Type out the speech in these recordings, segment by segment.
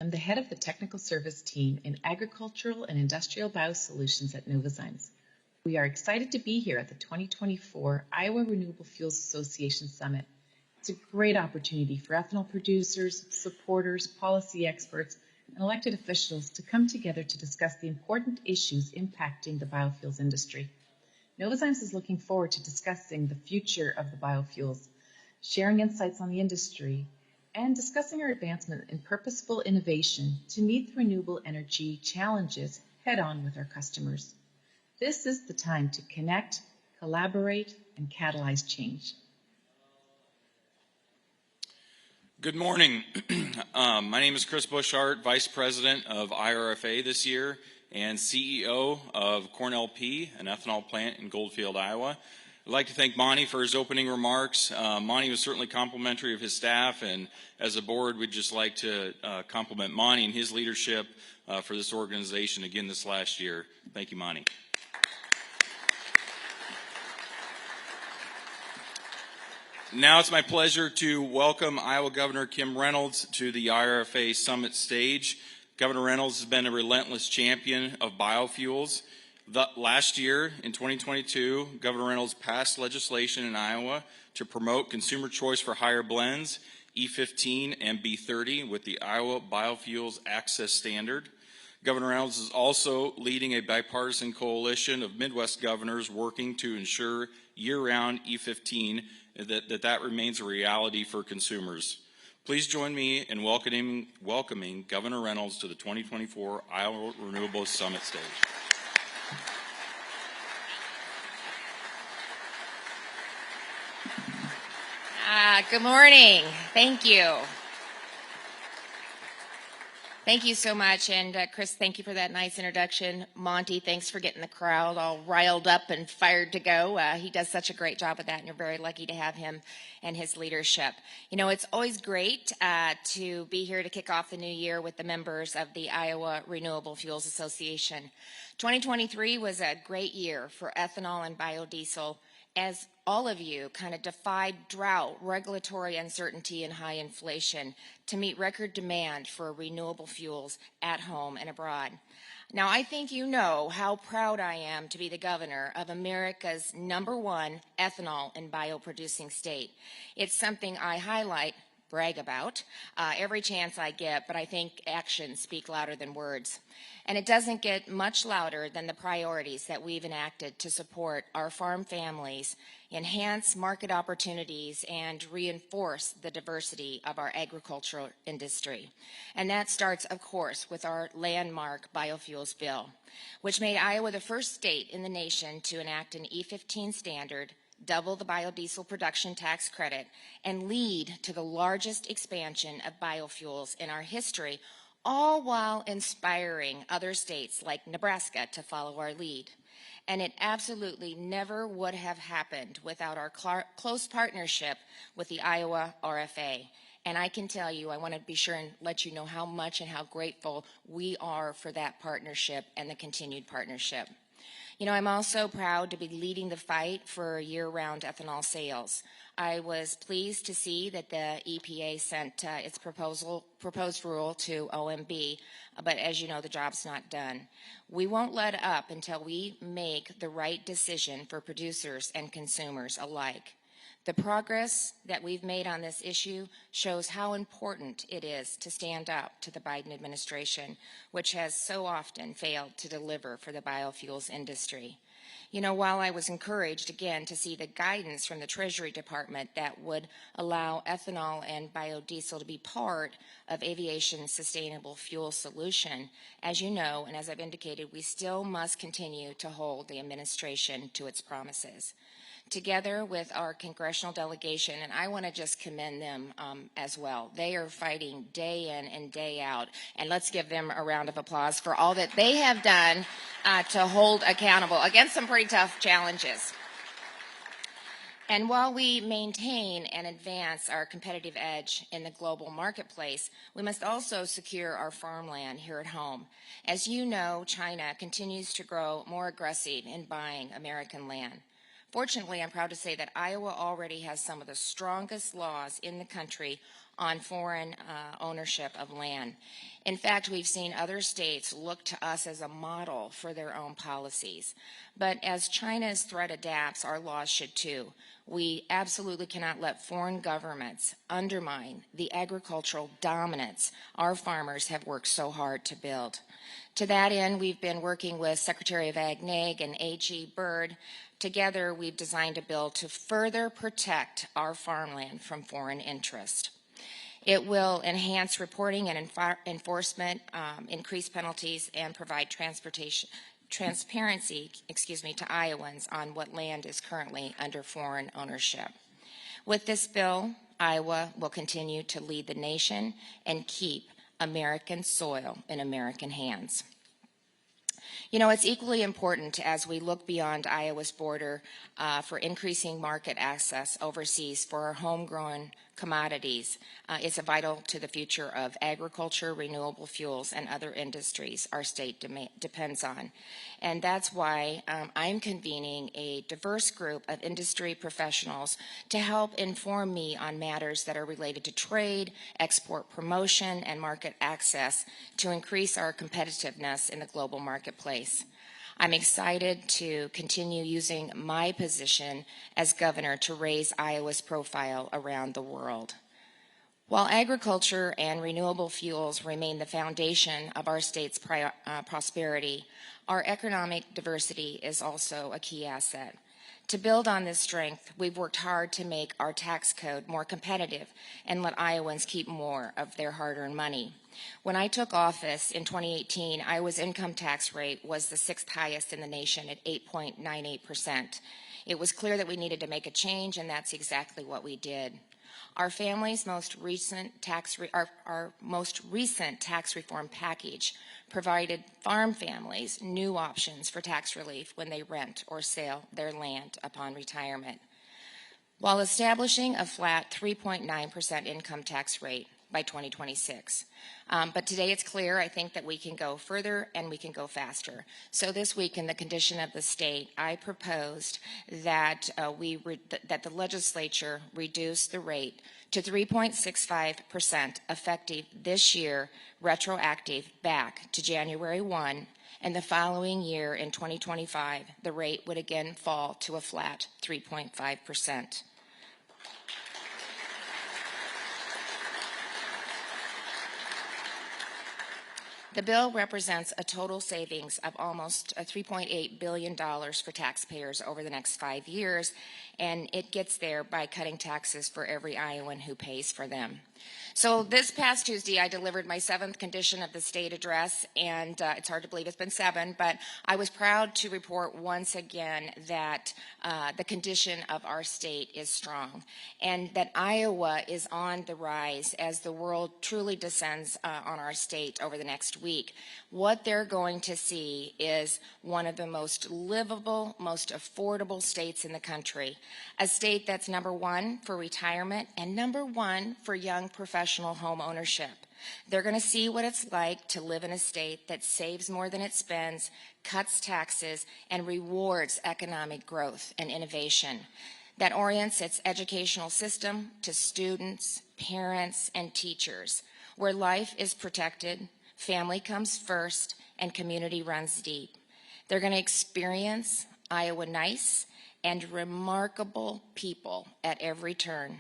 I'm the head of the technical service team in agricultural and industrial biosolutions at Novozymes. We are excited to be here at the 2024 Iowa Renewable Fuels Association Summit. It's a great opportunity for ethanol producers, supporters, policy experts, and elected officials to come together to discuss the important issues impacting the biofuels industry. Novozymes is looking forward to discussing the future of the biofuels, sharing insights on the industry, and discussing our advancement in purposeful innovation to meet the renewable energy challenges head-on with our customers. This is the time to connect, collaborate, and catalyze change. Good morning. My name is Chris Bushart, Vice President of IRFA this year and CEO of Corn LP, an ethanol plant in Goldfield, Iowa. I'd like to thank Monty for his opening remarks. Monty was certainly complimentary of his staff, and as a board, we'd just like to compliment Monty and his leadership for this organization again this last year. Thank you, Monty. Now it's my pleasure to welcome Iowa Governor Kim Reynolds to the IRFA Summit stage. Governor Reynolds has been a relentless champion of biofuels. Last year, in 2022, Governor Reynolds passed legislation in Iowa to promote consumer choice for higher blends, E15 and B30, with the Iowa Biofuels Access Standard. Governor Reynolds is also leading a bipartisan coalition of Midwest governors working to ensure year-round E15 that remains a reality for consumers. Please join me in welcoming Governor Reynolds to the 2024 Iowa Renewable Summit stage. Good morning. Thank you. Thank you so much. And Chris, thank you for that nice introduction. Monty, thanks for getting the crowd all riled up and fired to go. He does such a great job with that, and you're very lucky to have him and his leadership. You know, it's always great to be here to kick off the new year with the members of the Iowa Renewable Fuels Association. 2023 was a great year for ethanol and biodiesel, as all of you kind of defied drought, regulatory uncertainty, and high inflation to meet record demand for renewable fuels at home and abroad. Now, I think you know how proud I am to be the governor of America's #1 ethanol and bioproducing state. It's something I highlight, brag about, every chance I get, but I think actions speak louder than words. And it doesn't get much louder than the priorities that we've enacted to support our farm families, enhance market opportunities, and reinforce the diversity of our agricultural industry. And that starts, of course, with our landmark biofuels bill, which made Iowa the first state in the nation to enact an E15 standard, double the biodiesel production tax credit, and lead to the largest expansion of biofuels in our history, all while inspiring other states like Nebraska to follow our lead. And it absolutely never would have happened without our close partnership with the Iowa RFA. And I can tell you, I want to be sure and let you know how much and how grateful we are for that partnership and the continued partnership. You know, I'm also proud to be leading the fight for year-round ethanol sales. I was pleased to see that the EPA sent its proposed rule to OMB, but as you know, the job's not done. We won't let up until we make the right decision for producers and consumers alike. The progress that we've made on this issue shows how important it is to stand up to the Biden administration, which has so often failed to deliver for the biofuels industry. You know, while I was encouraged, again, to see the guidance from the Treasury Department that would allow ethanol and biodiesel to be part of aviation's sustainable fuel solution, as you know, and as I've indicated, we still must continue to hold the administration to its promises. Together with our congressional delegation, and I want to just commend them as well. They are fighting day in and day out, and let's give them a round of applause for all that they have done to hold accountable against some pretty tough challenges. And while we maintain and advance our competitive edge in the global marketplace, we must also secure our farmland here at home. As you know, China continues to grow more aggressive in buying American land. Fortunately, I'm proud to say that Iowa already has some of the strongest laws in the country on foreign ownership of land. In fact, we've seen other states look to us as a model for their own policies. But as China's threat adapts, our laws should too. We absolutely cannot let foreign governments undermine the agricultural dominance our farmers have worked so hard to build. To that end, we've been working with Secretary of Ag Nag and AG Byrd. Together, we've designed a bill to further protect our farmland from foreign interest. It will enhance reporting and enforcement, increase penalties, and provide transparency, to Iowans on what land is currently under foreign ownership. With this bill, Iowa will continue to lead the nation and keep American soil in American hands. You know, it's equally important as we look beyond Iowa's border for increasing market access overseas for our homegrown commodities. It's vital to the future of agriculture, renewable fuels, and other industries our state depends on. And that's why I'm convening a diverse group of industry professionals to help inform me on matters that are related to trade, export promotion, and market access to increase our competitiveness in the global marketplace. I'm excited to continue using my position as governor to raise Iowa's profile around the world. While agriculture and renewable fuels remain the foundation of our state's prosperity, our economic diversity is also a key asset. To build on this strength, we've worked hard to make our tax code more competitive and let Iowans keep more of their hard-earned money. When I took office in 2018, Iowa's income tax rate was the 6th highest in the nation at 8.98%. It was clear that we needed to make a change, and that's exactly what we did. Our most recent tax reform package provided farm families new options for tax relief when they rent or sell their land upon retirement, while establishing a flat 3.9% income tax rate by 2026. But today it's clear, I think, that we can go further and we can go faster. So this week in the condition of the state, I proposed that that the legislature reduce the rate to 3.65% effective this year, retroactive back to January 1, and the following year in 2025, the rate would again fall to a flat 3.5%. The bill represents a total savings of almost $3.8 billion for taxpayers over the next 5 years, and it gets there by cutting taxes for every Iowan who pays for them. So this past Tuesday, I delivered my 7th condition of the state address, and it's hard to believe it's been 7, but I was proud to report once again that the condition of our state is strong, and that Iowa is on the rise as the world truly descends on our state over the next week. What they're going to see is one of the most livable, most affordable states in the country, a state that's #1 for retirement and #1 for young professional home ownership. They're going to see what it's like to live in a state that saves more than it spends, cuts taxes, and rewards economic growth and innovation, that orients its educational system to students, parents, and teachers, where life is protected, family comes first, and community runs deep. They're going to experience Iowa nice and remarkable people at every turn.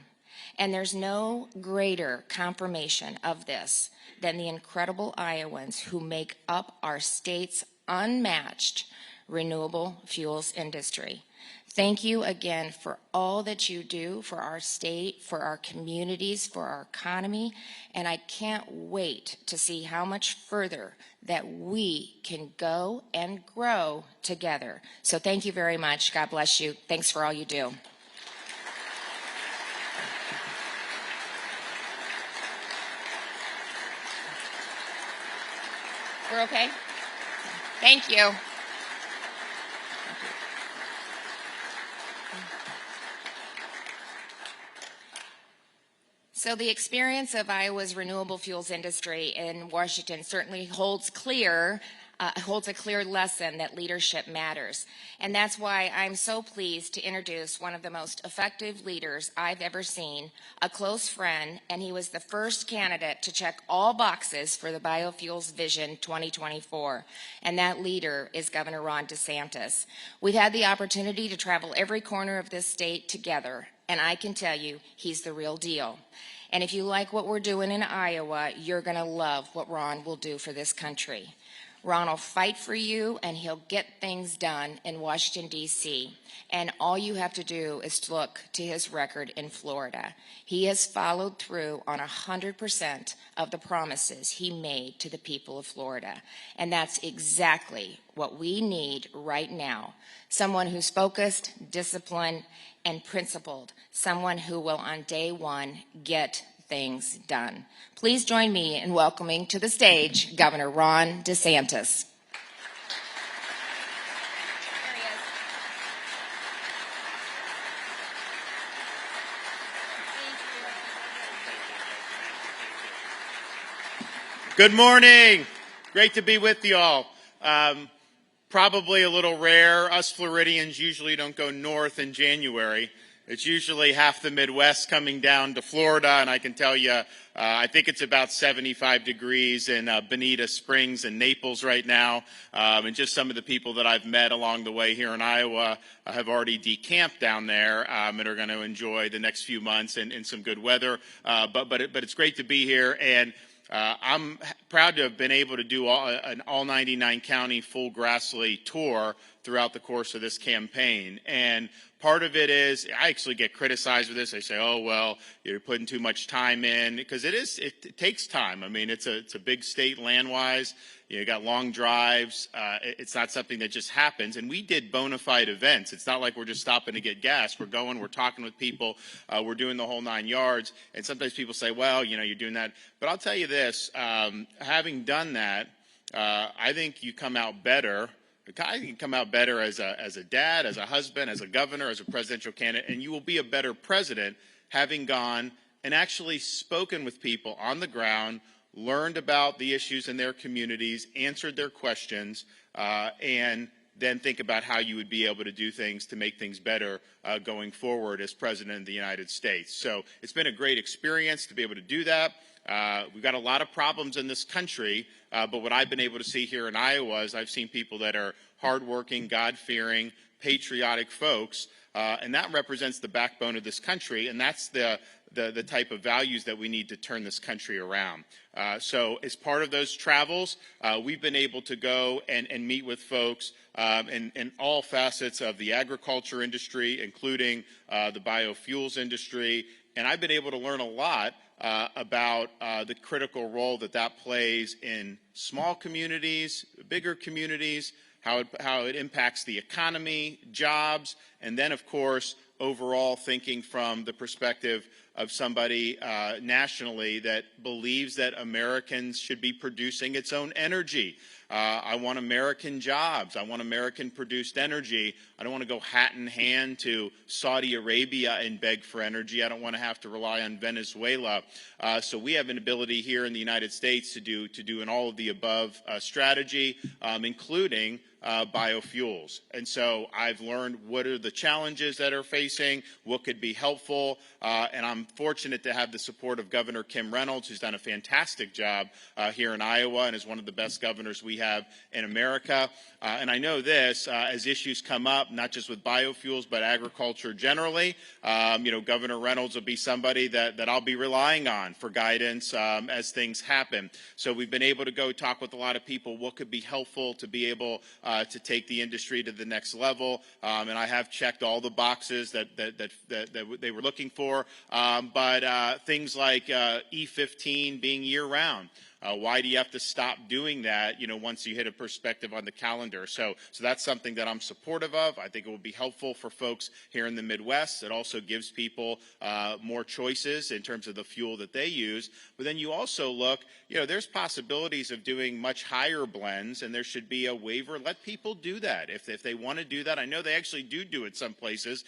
And there's no greater confirmation of this than the incredible Iowans who make up our state's unmatched renewable fuels industry. Thank you again for all that you do for our state, for our communities, for our economy, and I can't wait to see how much further that we can go and grow together. So thank you very much. God bless you. Thanks for all you do. We're okay? Thank you. So the experience of Iowa's renewable fuels industry in Washington certainly holds clear holds a clear lesson that leadership matters. And that's why I'm so pleased to introduce one of the most effective leaders I've ever seen, a close friend, and he was the first candidate to check all boxes for the Biofuels Vision 2024. And that leader is Governor Ron DeSantis. We've had the opportunity to travel every corner of this state together, and I can tell you he's the real deal. And if you like what we're doing in Iowa, you're going to love what Ron will do for this country. Ron will fight for you, and he'll get things done in Washington, D.C. And all you have to do is to look to his record in Florida. He has followed through on 100% of the promises he made to the people of Florida. And that's exactly what we need right now. Someone who's focused, disciplined, and principled. Someone who will, on day one, get things done. Please join me in welcoming to the stage Governor Ron DeSantis. Good morning. Great to be with you all. Probably a little rare. Us Floridians usually don't go north in January. It's usually half the Midwest coming down to Florida, and I can tell you, I think it's about 75 degrees in Bonita Springs and Naples right now. And just some of the people that I've met along the way here in Iowa have already decamped down there and are going to enjoy the next few months in some good weather. But it's great to be here, and I'm proud to have been able to do an all 99 county full Grassley tour throughout the course of this campaign. And part of it is, I actually get criticized with this. They say, oh, well, you're putting too much time in, because it takes time. I mean, it's a big state land-wise. You got long drives. It's not something that just happens. And we did bona fide events. It's not like we're just stopping to get gas. We're going, we're talking with people. We're doing the whole 9 yards. And sometimes people say, well, you're doing that. But I'll tell you this, having done that, I think you come out better. I think you come out better as a dad, as a husband, as a governor, as a presidential candidate, and you will be a better president having gone and actually spoken with people on the ground, learned about the issues in their communities, answered their questions, and then think about how you would be able to do things to make things better going forward as president of the United States. So it's been a great experience to be able to do that. We've got a lot of problems in this country, but what I've been able to see here in Iowa is I've seen people that are hardworking, God-fearing, patriotic folks, and that represents the backbone of this country, and that's the type of values that we need to turn this country around. So as part of those travels, we've been able to go and meet with folks in all facets of the agriculture industry, including the biofuels industry, and I've been able to learn a lot about the critical role that plays in small communities, bigger communities, how it impacts the economy, jobs, and then, of course, overall thinking from the perspective of somebody nationally that believes that Americans should be producing its own energy. I want American jobs. I want American-produced energy. I don't want to go hat in hand to Saudi Arabia and beg for energy. I don't want to have to rely on Venezuela. So we have an ability here in the United States to do an all-of-the-above strategy, including biofuels. And so I've learned what are the challenges that are facing, what could be helpful, and I'm fortunate to have the support of Governor Kim Reynolds, who's done a fantastic job here in Iowa and is one of the best governors we have in America. And I know this, as issues come up, not just with biofuels, but agriculture generally, Governor Reynolds will be somebody that I'll be relying on for guidance as things happen. So we've been able to go talk with a lot of people, what could be helpful to be able to take the industry to the next level, and I have checked all the boxes that they were looking for, but things like E15 being year-round. Why do you have to stop doing that, once you hit a perspective on the calendar? So that's something that I'm supportive of. I think it will be helpful for folks here in the Midwest. It also gives people more choices in terms of the fuel that they use. But then you also look, there's possibilities of doing much higher blends, and there should be a waiver. Let people do that. If they want to do that, I know they actually do it some places.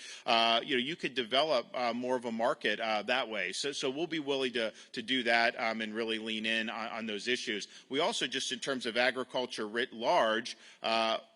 You could develop more of a market that way. So we'll be willing to do that and really lean in on on those issues. We also, just in terms of agriculture writ large,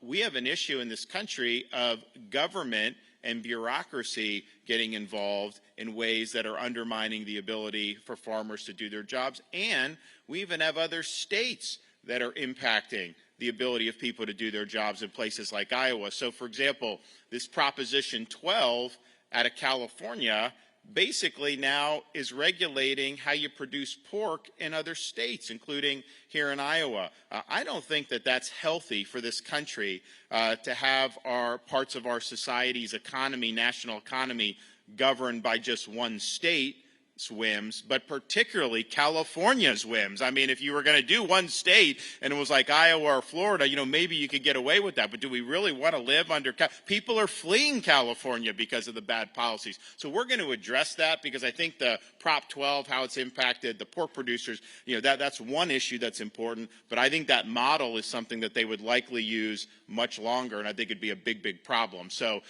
we have an issue in this country of government and bureaucracy getting involved in ways that are undermining the ability for farmers to do their jobs. And we even have other states that are impacting the ability of people to do their jobs in places like Iowa. So, for example, this Proposition 12 out of California basically now is regulating how you produce pork in other states, including here in Iowa. I don't think that that's healthy for this country to have our parts of our society's economy, national economy, governed by just one state's whims, but particularly California's whims. I mean, if you were going to do one state and it was like Iowa or Florida, maybe you could get away with that. But do we really want to live under? People are fleeing California because of the bad policies. So we're going to address that, because I think the Prop 12, how it's impacted the pork producers, that's one issue that's important. But I think that model is something that they would likely use much longer, and I think it'd be a big, big problem. So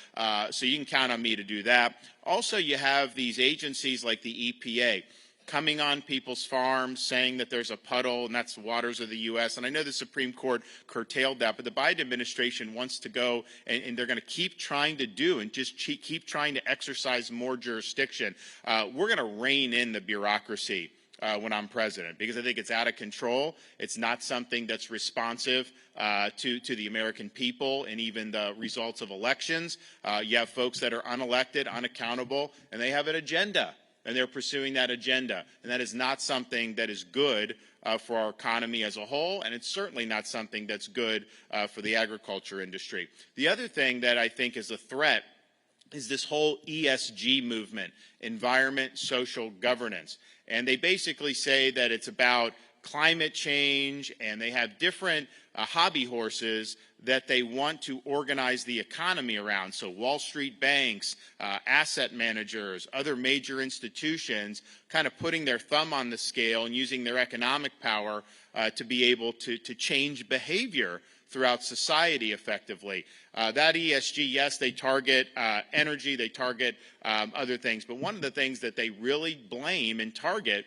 you can count on me to do that. Also, you have these agencies like the EPA coming on people's farms, saying that there's a puddle and that's the waters of the U.S. And I know the Supreme Court curtailed that, but the Biden administration wants to go, and they're going to keep trying to do and just keep trying to exercise more jurisdiction. We're going to rein in the bureaucracy when I'm president, because I think it's out of control. It's not something that's responsive to the American people and even the results of elections. You have folks that are unelected, unaccountable, and they have an agenda, and they're pursuing that agenda. And that is not something that is good for our economy as a whole, and it's certainly not something that's good for the agriculture industry. The other thing that I think is a threat is this whole ESG movement, environment, social governance. And they basically say that it's about climate change, and they have different hobby horses that they want to organize the economy around. So Wall Street banks, asset managers, other major institutions kind of putting their thumb on the scale and using their economic power to be able to change behavior throughout society effectively. That ESG, yes, they target energy, they target other things, but one of the things that they really blame and target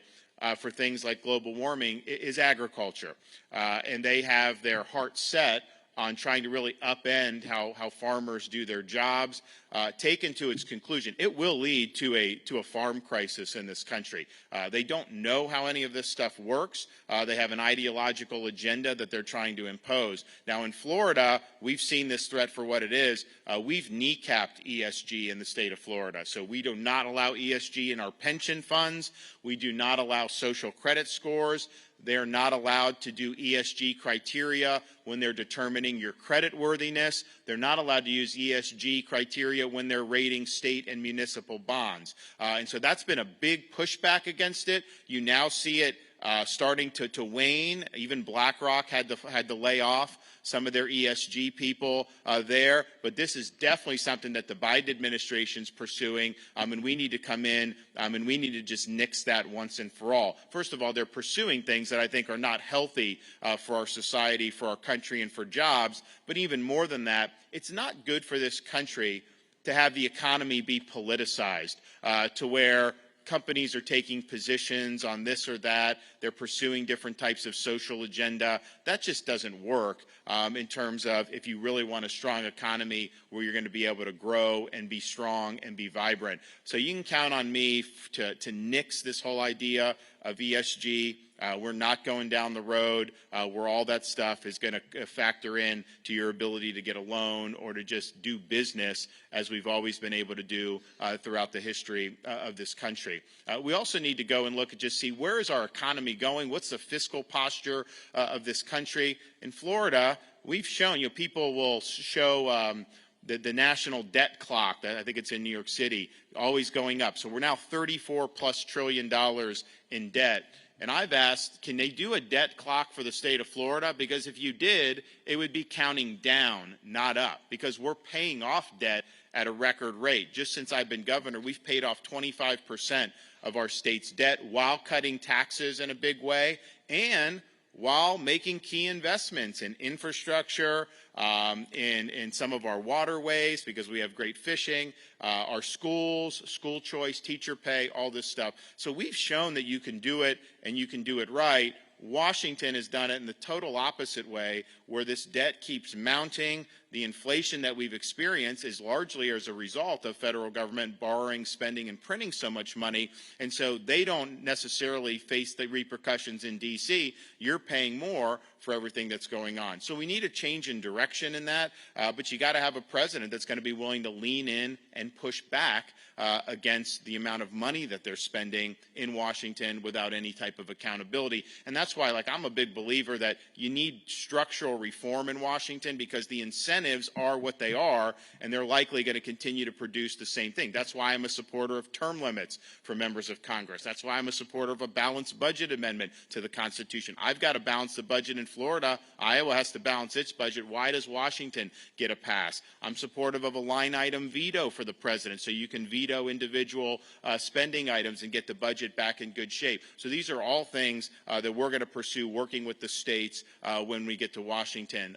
for things like global warming is agriculture. And they have their heart set on trying to really upend how farmers do their jobs, taken to its conclusion, it will lead to a farm crisis in this country. They don't know how any of this stuff works. They have an ideological agenda that they're trying to impose. Now in Florida, we've seen this threat for what it is. We've kneecapped ESG in the state of Florida. So we do not allow ESG in our pension funds. We do not allow social credit scores. They're not allowed to do ESG criteria when they're determining your credit worthiness. They're not allowed to use ESG criteria when they're rating state and municipal bonds. And so that's been a big pushback against it. You now see it starting to wane. Even BlackRock had to lay off some of their ESG people there. But this is definitely something that the Biden administration's pursuing, and we need to come in and we need to just nix that once and for all. First of all, they're pursuing things that I think are not healthy for our society, for our country, and for jobs. But even more than that, it's not good for this country to have the economy be politicized to where companies are taking positions on this or that. They're pursuing different types of social agenda. That just doesn't work in terms of if you really want a strong economy where you're going to be able to grow and be strong and be vibrant. So you can count on me to nix this whole idea of ESG. We're not going down the road where all that stuff is going to factor in to your ability to get a loan or to just do business as we've always been able to do throughout the history of this country. We also need to go and look and just see where is our economy going? What's the fiscal posture of this country? In Florida, we've shown, people will show the national debt clock, that I think it's in New York City, always going up. So we're now $34+ trillion in debt. And I've asked, can they do a debt clock for the state of Florida? Because if you did, it would be counting down, not up, because we're paying off debt at a record rate. Just since I've been governor, we've paid off 25% of our state's debt while cutting taxes in a big way and while making key investments in infrastructure, in some of our waterways, because we have great fishing, our schools, school choice, teacher pay, all this stuff. So we've shown that you can do it and you can do it right Washington has done it in the total opposite way, where this debt keeps mounting. The inflation that we've experienced is largely as a result of federal government borrowing, spending, and printing so much money. And so they don't necessarily face the repercussions in D.C. You're paying more for everything that's going on. So we need a change in direction in that, but you got to have a president that's going to be willing to lean in and push back against the amount of money that they're spending in Washington without any type of accountability. And that's why, like, I'm a big believer that you need structural reform in Washington, because the incentives are what they are, and they're likely going to continue to produce the same thing. That's why I'm a supporter of term limits for members of Congress. That's why I'm a supporter of a balanced budget amendment to the Constitution. I've got to balance the budget in Florida. Iowa has to balance its budget. Why does Washington get a pass? I'm supportive of a line item veto for the president, so you can veto individual spending items and get the budget back in good shape. So these are all things that we're going to pursue working with the states when we get to Washington.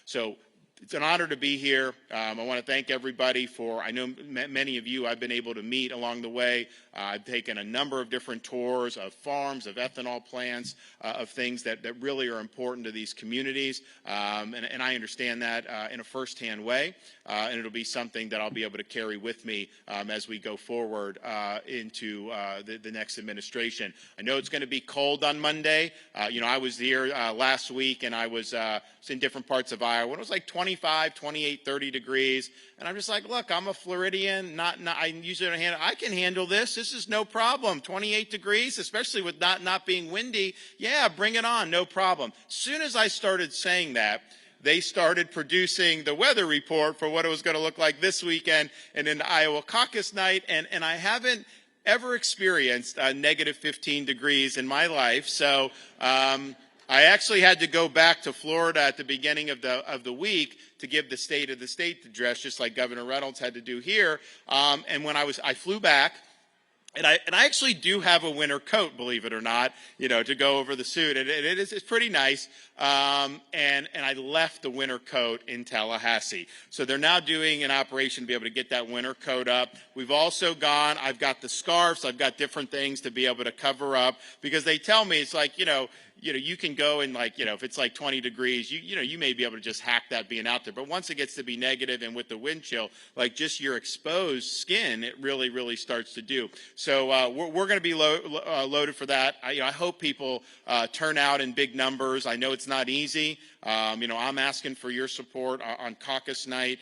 So it's an honor to be here. I want to thank everybody for, I know many of you I've been able to meet along the way. I've taken a number of different tours of farms, of ethanol plants, of things that really are important to these communities. And I understand that in a firsthand way. And it'll be something that I'll be able to carry with me as we go forward into the next administration. I know it's going to be cold on Monday. I was here last week, and I was in different parts of Iowa. It was like 25, 28, 30 degrees. And I'm just like, look, I'm a Floridian. I usually don't handle. I can handle this. This is no problem. 28 degrees, especially with not being windy. Yeah, bring it on. No problem. As soon as I started saying that, they started producing the weather report for what it was going to look like this weekend and in Iowa caucus night. And I haven't ever experienced negative 15 degrees in my life. So I actually had to go back to Florida at the beginning of the week to give the State of the State address, just like Governor Reynolds had to do here. And when I flew back. And I actually do have a winter coat, believe it or not, to go over the suit. And it's pretty nice. And I left the winter coat in Tallahassee. So they're now doing an operation to be able to get that winter coat up. We've also I've got the scarves, I've got different things to be able to cover up, because they tell me it's like, you can go and if it's like 20 degrees, you may be able to just hack that being out there. But once it gets to be negative and with the wind chill, like just your exposed skin, it really, really starts to do. So we're going to be loaded for that. I hope people turn out in big numbers. I know it's not easy. I'm asking for your support on caucus night.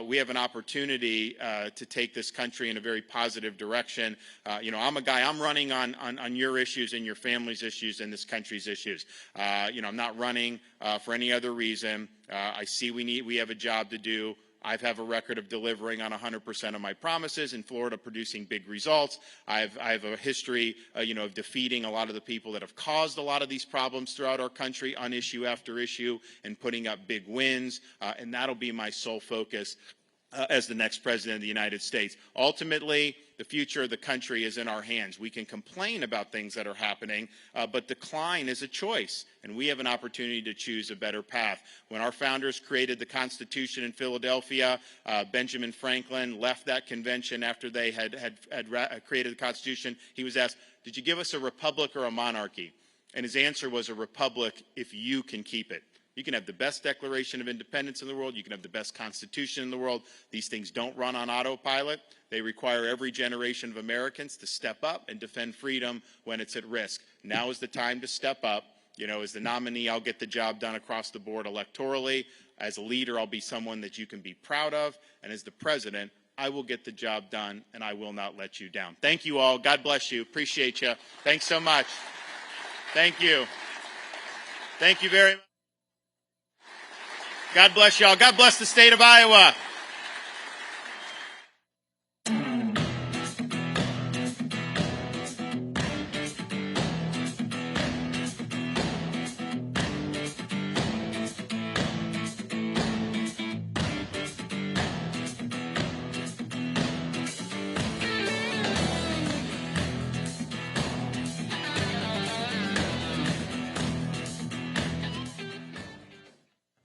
We have an opportunity to take this country in a very positive direction. I'm a guy, I'm running on your issues and your family's issues and this country's issues. I'm not running for any other reason. I see we have a job to do. I have a record of delivering on 100% of my promises, in Florida producing big results. I have a history, of defeating a lot of the people that have caused a lot of these problems throughout our country on issue after issue and putting up big wins. And that'll be my sole focus as the next president of the United States. Ultimately, the future of the country is in our hands. We can complain about things that are happening, but decline is a choice, and we have an opportunity to choose a better path. When our founders created the Constitution in Philadelphia, Benjamin Franklin left that convention after they had created the Constitution. He was asked, "Did you give us a republic or a monarchy?" And his answer was, "A republic if you can keep it." You can have the best Declaration of Independence in the world. You can have the best Constitution in the world. These things don't run on autopilot. They require every generation of Americans to step up and defend freedom when it's at risk. Now is the time to step up. As the nominee, I'll get the job done across the board electorally. As a leader, I'll be someone that you can be proud of. And as the president, I will get the job done, and I will not let you down. Thank you all. God bless you. Appreciate you. Thanks so much. Thank you. Thank you very much. God bless y'all. God bless the state of Iowa.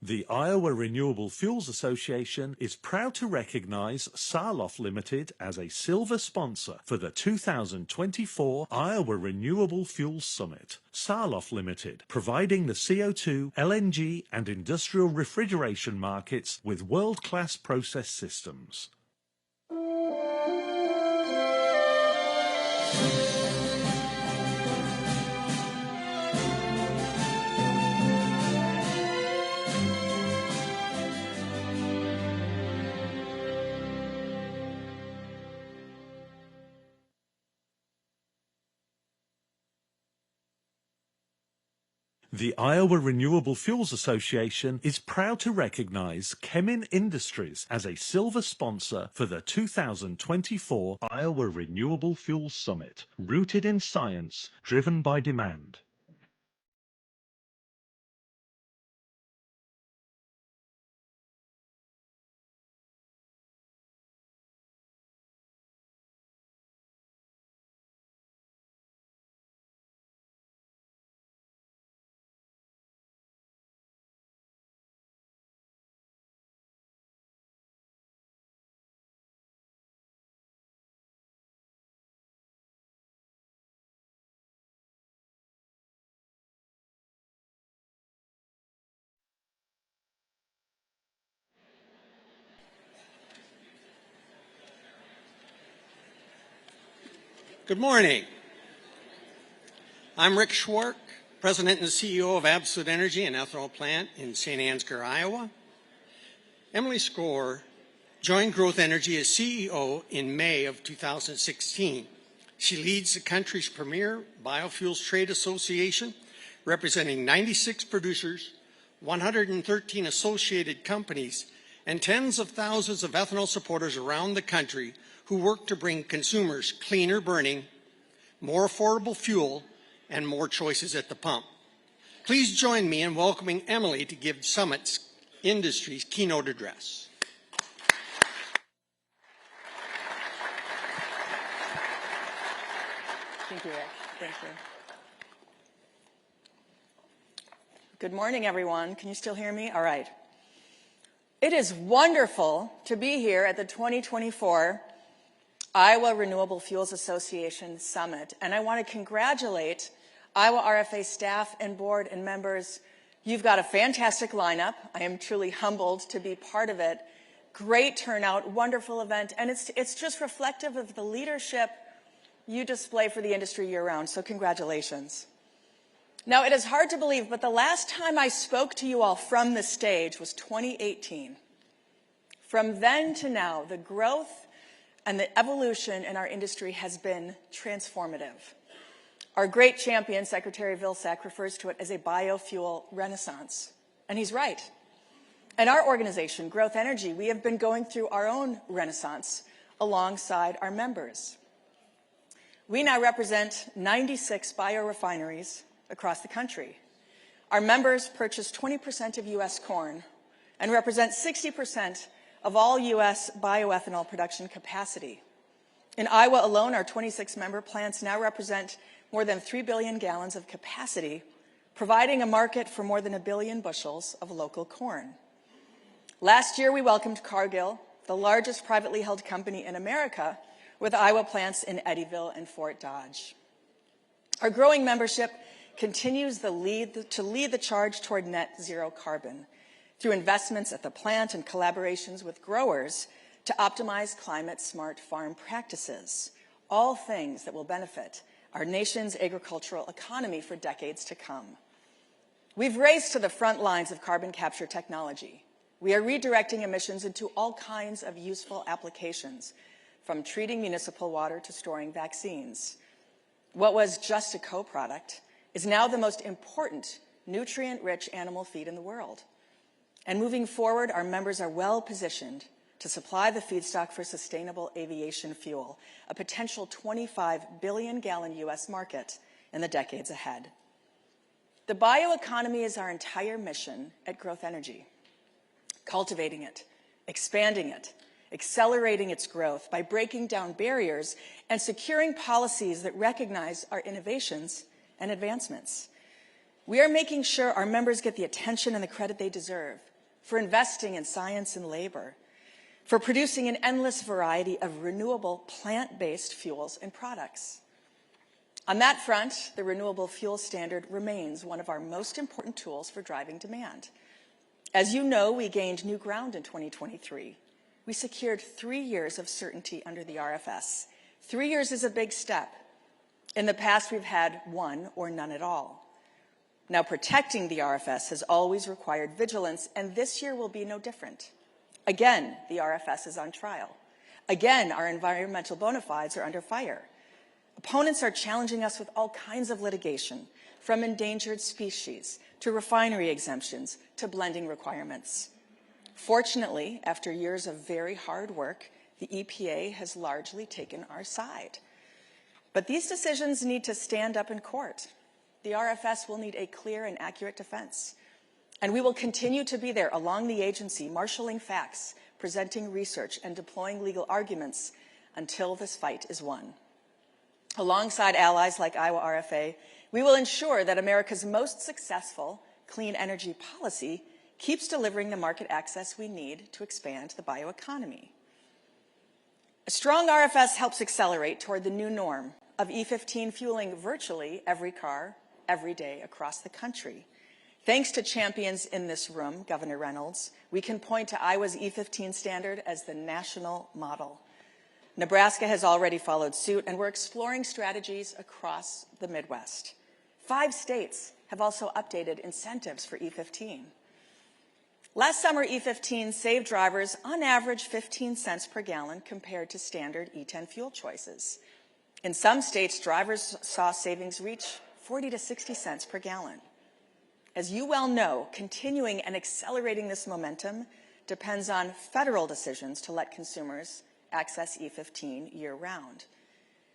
The Iowa Renewable Fuels Association is proud to recognize Sarloff Limited as a silver sponsor for the 2024 Iowa Renewable Fuels Summit. Sarloff Limited, providing the CO2, LNG, and industrial refrigeration markets with world-class process systems. The Iowa Renewable Fuels Association is proud to recognize Chemin Industries as a silver sponsor for the 2024 Iowa Renewable Fuels Summit, rooted in science, driven by demand. Good morning. I'm Rick Schwark, President and CEO of Absolute Energy, an ethanol plant in St. Ansgar, Iowa. Emily Score joined Growth Energy as CEO in May of 2016. She leads the country's premier biofuels trade association, representing 96 producers, 113 associated companies, and tens of thousands of ethanol supporters around the country who work to bring consumers cleaner burning, more affordable fuel, and more choices at the pump. Please join me in welcoming Emily to give Summit's Industry's keynote address. Thank you, Rick. Thank you. Good morning, everyone. Can you still hear me? All right. It is wonderful to be here at the 2024 Iowa Renewable Fuels Association Summit, and I want to congratulate Iowa RFA staff and board and members. You've got a fantastic lineup. I am truly humbled to be part of it. Great turnout, wonderful event, and it's just reflective of the leadership you display for the industry year-round, so congratulations. Now, it is hard to believe, but the last time I spoke to you all from the stage was 2018. From then to now, the growth and the evolution in our industry has been transformative. Our great champion, Secretary Vilsack, refers to it as a biofuel renaissance, and he's right. In our organization, Growth Energy, we have been going through our own renaissance alongside our members. We now represent 96 biorefineries across the country. Our members purchase 20% of U.S. corn and represent 60% of all U.S. bioethanol production capacity. In Iowa alone, our 26 member plants now represent more than 3 billion gallons of capacity, providing a market for more than 1 billion bushels of local corn. Last year, we welcomed Cargill, the largest privately held company in America, with Iowa plants in Eddyville and Fort Dodge. Our growing membership continues to lead the charge toward net zero carbon through investments at the plant and collaborations with growers to optimize climate-smart farm practices, all things that will benefit our nation's agricultural economy for decades to come. We've raced to the front lines of carbon capture technology. We are redirecting emissions into all kinds of useful applications, from treating municipal water to storing vaccines. What was just a co-product is now the most important nutrient-rich animal feed in the world. And moving forward, our members are well positioned to supply the feedstock for sustainable aviation fuel, a potential 25 billion gallon U.S. market in the decades ahead. The bioeconomy is our entire mission at Growth Energy. Cultivating it, expanding it, accelerating its growth by breaking down barriers and securing policies that recognize our innovations and advancements. We are making sure our members get the attention and the credit they deserve for investing in science and labor, for producing an endless variety of renewable plant-based fuels and products. On that front, the Renewable Fuels Standard remains one of our most important tools for driving demand. As you know, we gained new ground in 2023. We secured 3 years of certainty under the RFS. 3 years is a big step. In the past, we've had 1 or none at all. Now, protecting the RFS has always required vigilance, and this year will be no different. Again, the RFS is on trial. Again, our environmental bona fides are under fire. Opponents are challenging us with all kinds of litigation, from endangered species to refinery exemptions to blending requirements. Fortunately, after years of very hard work, the EPA has largely taken our side. But these decisions need to stand up in court. The RFS will need a clear and accurate defense. And we will continue to be there along the agency, marshaling facts, presenting research, and deploying legal arguments until this fight is won. Alongside allies like Iowa RFA, we will ensure that America's most successful clean energy policy keeps delivering the market access we need to expand the bioeconomy. A strong RFS helps accelerate toward the new norm of E15 fueling virtually every car, every day across the country. Thanks to champions in this room, Governor Reynolds, we can point to Iowa's E15 standard as the national model. Nebraska has already followed suit, and we're exploring strategies across the Midwest. 5 states have also updated incentives for E15. Last summer, E15 saved drivers on average 15 cents per gallon compared to standard E10 fuel choices. In some states, drivers saw savings reach 40 to 60 cents per gallon. As you well know, continuing and accelerating this momentum depends on federal decisions to let consumers access E15 year-round.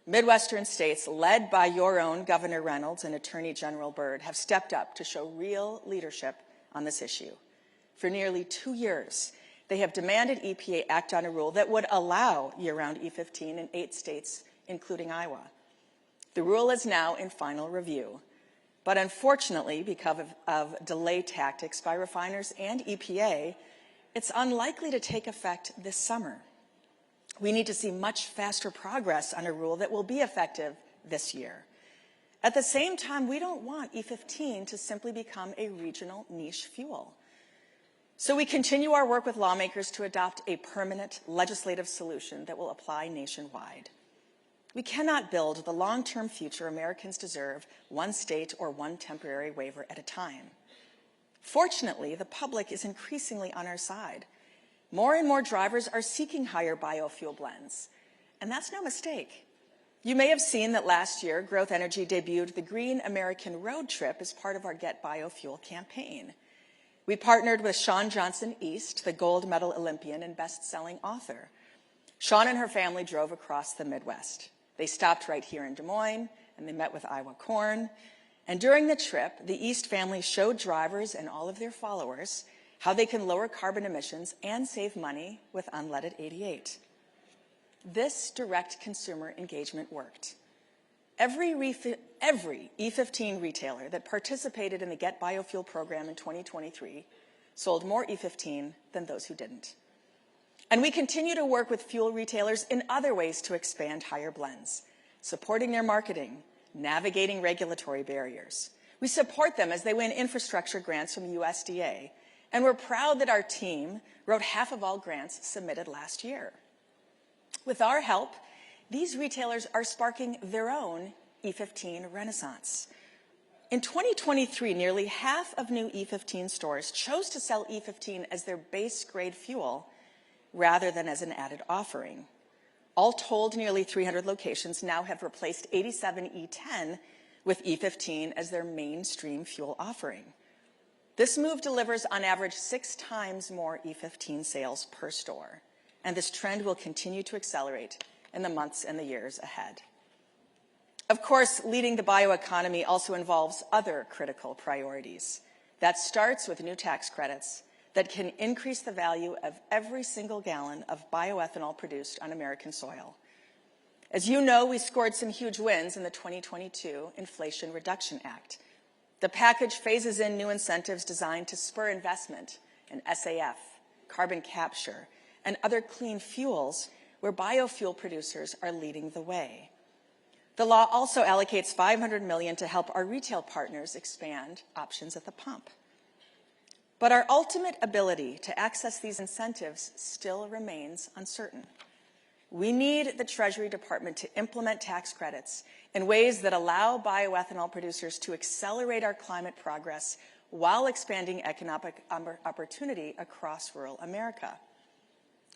Midwestern states, led by your own Governor Reynolds and Attorney General Byrd, have stepped up to show real leadership on this issue. For nearly 2 years, they have demanded EPA act on a rule that would allow year-round E15 in 8 states, including Iowa. The rule is now in final review. But unfortunately, because of delay tactics by refiners and EPA, it's unlikely to take effect this summer. We need to see much faster progress on a rule that will be effective this year. At the same time, we don't want E15 to simply become a regional niche fuel. So we continue our work with lawmakers to adopt a permanent legislative solution that will apply nationwide. We cannot build the long-term future Americans deserve one state or one temporary waiver at a time. Fortunately, the public is increasingly on our side. More and more drivers are seeking higher biofuel blends, and that's no mistake. You may have seen that last year, Growth Energy debuted the Green American Road Trip as part of our Get Biofuel campaign. We partnered with Shawn Johnson East, the gold medal Olympian and best-selling author. Shawn and her family drove across the Midwest. They stopped right here in Des Moines, and they met with Iowa Corn. And during the trip, the East family showed drivers and all of their followers how they can lower carbon emissions and save money with unleaded 88. This direct consumer engagement worked. Every E15 retailer that participated in the Get Biofuel program in 2023 sold more E15 than those who didn't. And we continue to work with fuel retailers in other ways to expand higher blends, supporting their marketing, navigating regulatory barriers. We support them as they win infrastructure grants from USDA, and we're proud that our team wrote half of all grants submitted last year. With our help, these retailers are sparking their own E15 renaissance. In 2023, nearly half of new E15 stores chose to sell E15 as their base grade fuel rather than as an added offering. All told, nearly 300 locations now have replaced 87 E10 with E15 as their mainstream fuel offering. This move delivers on average 6 times more E15 sales per store, and this trend will continue to accelerate in the months and the years ahead. Of course, leading the bioeconomy also involves other critical priorities. That starts with new tax credits that can increase the value of every single gallon of bioethanol produced on American soil. As you know, we scored some huge wins in the 2022 Inflation Reduction Act. The package phases in new incentives designed to spur investment and SAF, carbon capture, and other clean fuels where biofuel producers are leading the way. The law also allocates $500 million to help our retail partners expand options at the pump. But our ultimate ability to access these incentives still remains uncertain. We need the Treasury Department to implement tax credits in ways that allow bioethanol producers to accelerate our climate progress while expanding economic opportunity across rural America.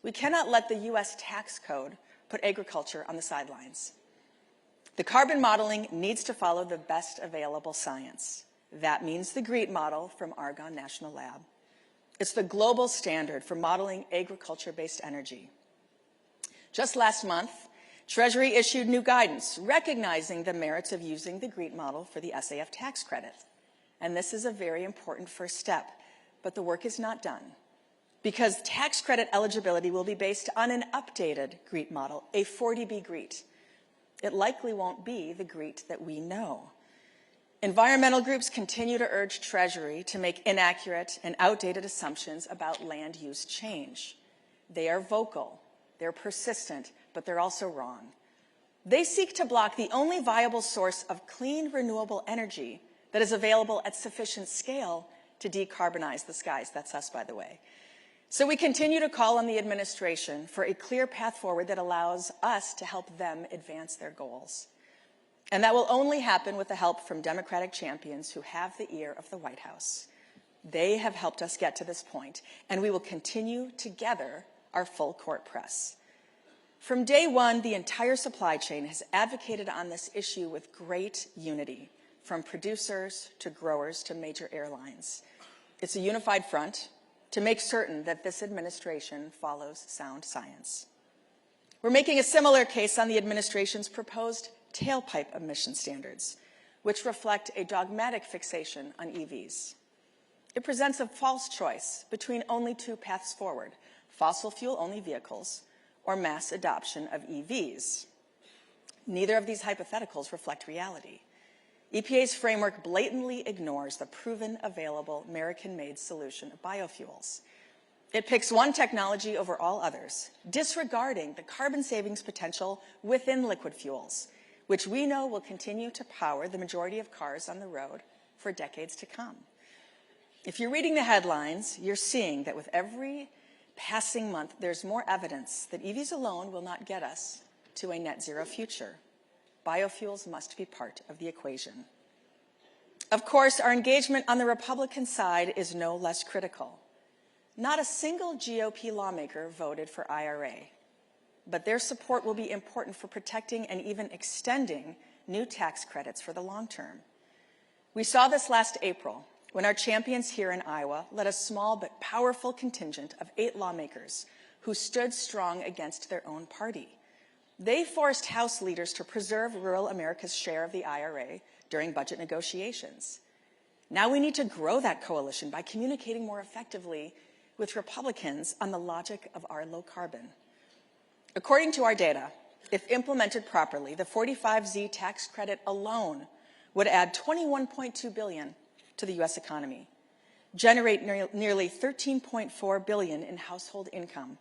We cannot let the U.S. tax code put agriculture on the sidelines. The carbon modeling needs to follow the best available science. That means the GREET model from Argonne National Lab. It's the global standard for modeling agriculture-based energy. Just last month, Treasury issued new guidance recognizing the merits of using the GREET model for the SAF tax credit. And this is a very important first step, but the work is not done because tax credit eligibility will be based on an updated GREET model, a 40B GREET. It likely won't be the GREET that we know. Environmental groups continue to urge Treasury to make inaccurate and outdated assumptions about land use change. They are vocal, they're persistent, but they're also wrong. They seek to block the only viable source of clean, renewable energy that is available at sufficient scale to decarbonize the skies. That's us, by the way. So we continue to call on the administration for a clear path forward that allows us to help them advance their goals. And that will only happen with the help from Democratic champions who have the ear of the White House. They have helped us get to this point, and we will continue together our full court press. From day one, the entire supply chain has advocated on this issue with great unity, from producers to growers to major airlines. It's a unified front to make certain that this administration follows sound science. We're making a similar case on the administration's proposed tailpipe emission standards, which reflect a dogmatic fixation on EVs. It presents a false choice between only two paths forward: fossil fuel-only vehicles or mass adoption of EVs. Neither of these hypotheticals reflect reality. EPA's framework blatantly ignores the proven, available, American-made solution of biofuels. It picks one technology over all others, disregarding the carbon savings potential within liquid fuels, which we know will continue to power the majority of cars on the road for decades to come. If you're reading the headlines, you're seeing that with every passing month, there's more evidence that EVs alone will not get us to a net zero future. Biofuels must be part of the equation. Of course, our engagement on the Republican side is no less critical. Not a single GOP lawmaker voted for IRA, but their support will be important for protecting and even extending new tax credits for the long term. We saw this last April when our champions here in Iowa led a small but powerful contingent of 8 lawmakers who stood strong against their own party. They forced House leaders to preserve rural America's share of the IRA during budget negotiations. Now we need to grow that coalition by communicating more effectively with Republicans on the logic of our low carbon. According to our data, if implemented properly, the 45Z tax credit alone would add $21.2 billion to the U.S. economy, generate nearly $13.4 billion in household income,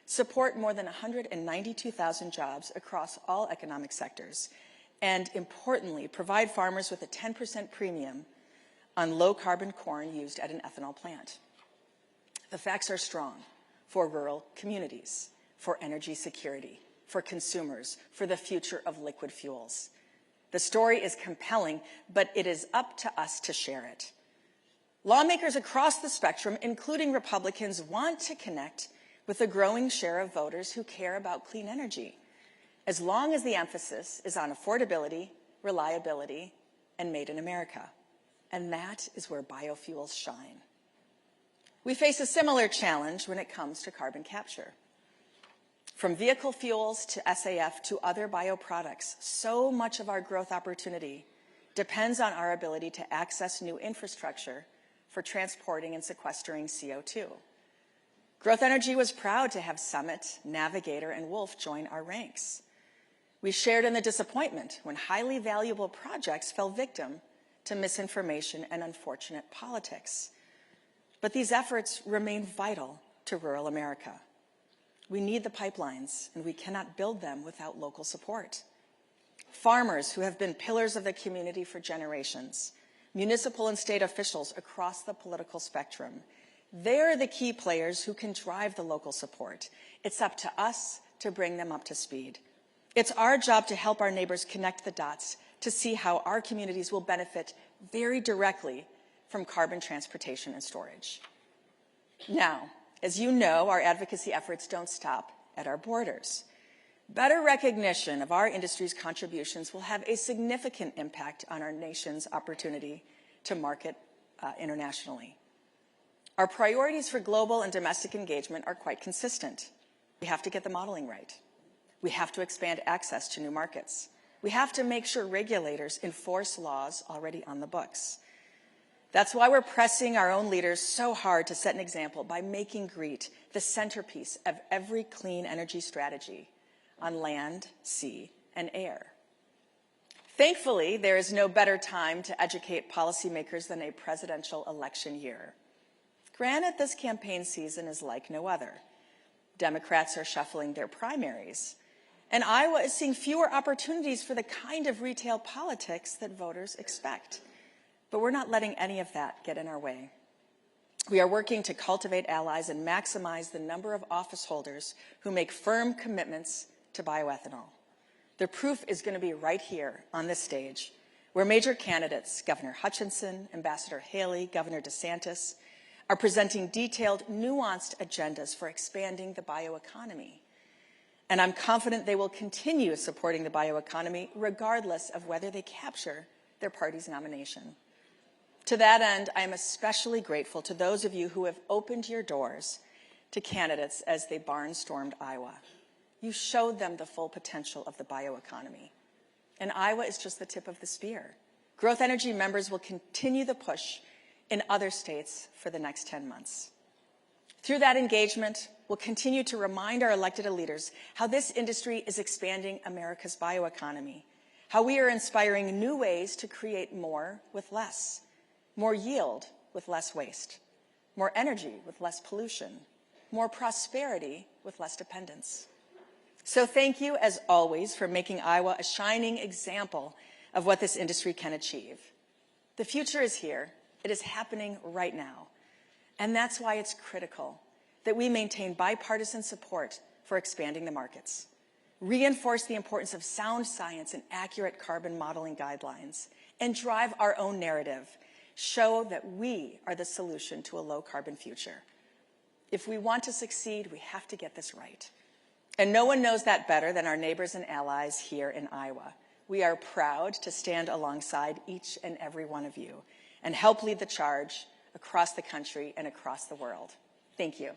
support more than 192,000 jobs across all economic sectors, and importantly, provide farmers with a 10% premium on low-carbon corn used at an ethanol plant. The facts are strong for rural communities, for energy security, for consumers, for the future of liquid fuels. The story is compelling, but it is up to us to share it. Lawmakers across the spectrum, including Republicans, want to connect with a growing share of voters who care about clean energy, as long as the emphasis is on affordability, reliability, and made in America. And that is where biofuels shine. We face a similar challenge when it comes to carbon capture. From vehicle fuels to SAF to other bioproducts, so much of our growth opportunity depends on our ability to access new infrastructure for transporting and sequestering CO2. Growth Energy was proud to have Summit, Navigator, and Wolf join our ranks. We shared in the disappointment when highly valuable projects fell victim to misinformation and unfortunate politics. But these efforts remain vital to rural America. We need the pipelines, and we cannot build them without local support. Farmers who have been pillars of the community for generations, municipal and state officials across the political spectrum, they're the key players who can drive the local support. It's up to us to bring them up to speed. It's our job to help our neighbors connect the dots to see how our communities will benefit very directly from carbon transportation and storage. Now, as you know, our advocacy efforts don't stop at our borders. Better recognition of our industry's contributions will have a significant impact on our nation's opportunity to market internationally. Our priorities for global and domestic engagement are quite consistent. We have to get the modeling right. We have to expand access to new markets. We have to make sure regulators enforce laws already on the books. That's why we're pressing our own leaders so hard to set an example by making GREET the centerpiece of every clean energy strategy on land, sea, and air. Thankfully, there is no better time to educate policymakers than a presidential election year. Granted, this campaign season is like no other. Democrats are shuffling their primaries, and Iowa is seeing fewer opportunities for the kind of retail politics that voters expect. But we're not letting any of that get in our way. We are working to cultivate allies and maximize the number of office holders who make firm commitments to bioethanol. The proof is going to be right here on this stage, where major candidates, Governor Hutchinson, Ambassador Haley, Governor DeSantis, are presenting detailed, nuanced agendas for expanding the bioeconomy. And I'm confident they will continue supporting the bioeconomy regardless of whether they capture their party's nomination. To that end, I am especially grateful to those of you who have opened your doors to candidates as they barnstormed Iowa. You showed them the full potential of the bioeconomy. And Iowa is just the tip of the spear. Growth Energy members will continue the push in other states for the next 10 months. Through that engagement, we'll continue to remind our elected leaders how this industry is expanding America's bioeconomy, how we are inspiring new ways to create more with less, more yield with less waste, more energy with less pollution, more prosperity with less dependence. So thank you, as always, for making Iowa a shining example of what this industry can achieve. The future is here. It is happening right now. And that's why it's critical that we maintain bipartisan support for expanding the markets, reinforce the importance of sound science and accurate carbon modeling guidelines, and drive our own narrative, show that we are the solution to a low-carbon future. If we want to succeed, we have to get this right. And no one knows that better than our neighbors and allies here in Iowa. We are proud to stand alongside each and every one of you and help lead the charge across the country and across the world. Thank you.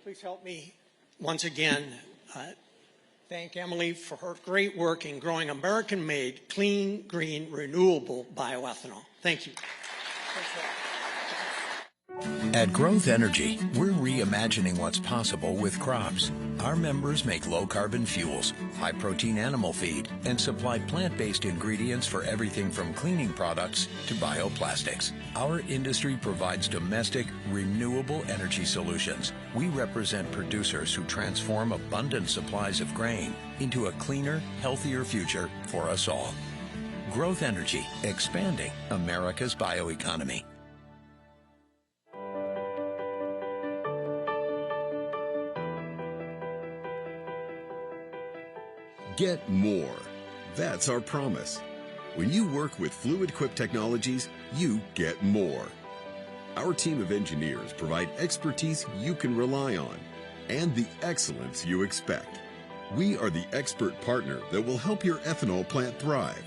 Please help me once again thank Emily for her great work in growing American-made, clean, green, renewable bioethanol. Thank you. At Growth Energy, we're reimagining what's possible with crops. Our members make low-carbon fuels, high-protein animal feed, and supply plant-based ingredients for everything from cleaning products to bioplastics. Our industry provides domestic, renewable energy solutions. We represent producers who transform abundant supplies of grain into a cleaner, healthier future for us all. Growth Energy, expanding America's bioeconomy. Get more. That's our promise. When you work with Fluid Quip Technologies, you get more. Our team of engineers provide expertise you can rely on and the excellence you expect. We are the expert partner that will help your ethanol plant thrive.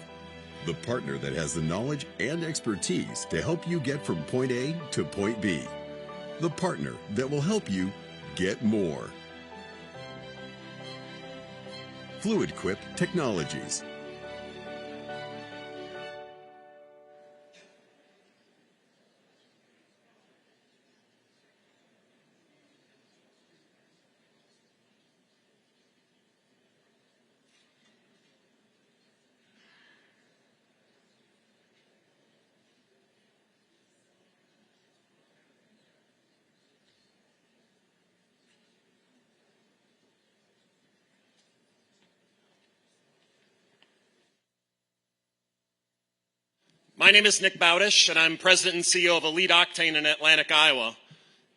The partner that has the knowledge and expertise to help you get from point A to point B. The partner that will help you get more. Fluid Quip Technologies. My name is Nick Bowdish, and I'm president and CEO of Elite Octane in Atlantic, Iowa.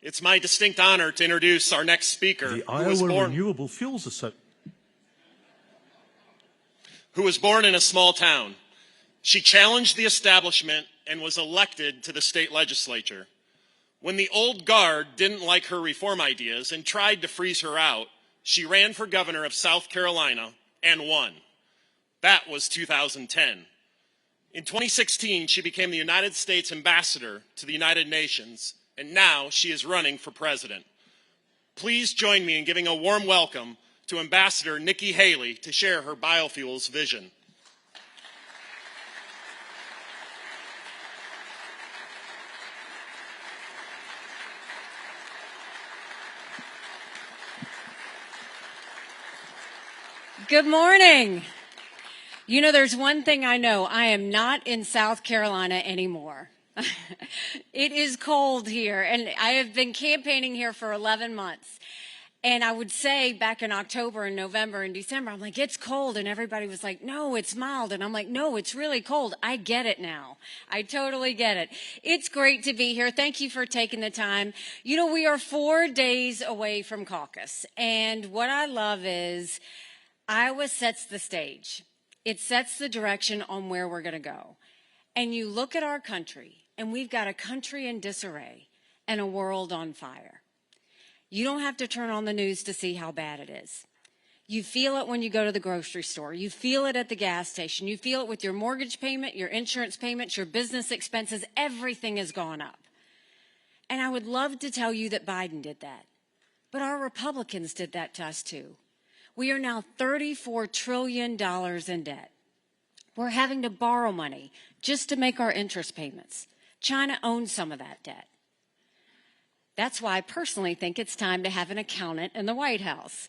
It's my distinct honor to introduce our next speaker, The Iowa Renewable Fuels Association. Who was born in a small town. She challenged the establishment and was elected to the state legislature. When the old guard didn't like her reform ideas and tried to freeze her out, she ran for governor of South Carolina and won. That was 2010. In 2016, she became the United States ambassador to the United Nations, and now she is running for president. Please join me in giving a warm welcome to Ambassador Nikki Haley to share her biofuels vision. Good morning. You know, there's one thing I know. I am not in South Carolina anymore. It is cold here, and I have been campaigning here for 11 months. And I would say back in October and November and December, I'm like, it's cold. And everybody was like, no, it's mild. And I'm like, no, it's really cold. I get it now. I totally get it. It's great to be here. Thank you for taking the time. You know, we are 4 days away from caucus. And what I love is Iowa sets the stage. It sets the direction on where we're going to go. And you look at our country, and we've got a country in disarray and a world on fire. You don't have to turn on the news to see how bad it is. You feel it when you go to the grocery store. You feel it at the gas station. You feel it with your mortgage payment, your insurance payments, your business expenses. Everything has gone up. And I would love to tell you that Biden did that. But our Republicans did that to us too. We are now $34 trillion in debt. We're having to borrow money just to make our interest payments. China owns some of that debt. That's why I personally think it's time to have an accountant in the White House.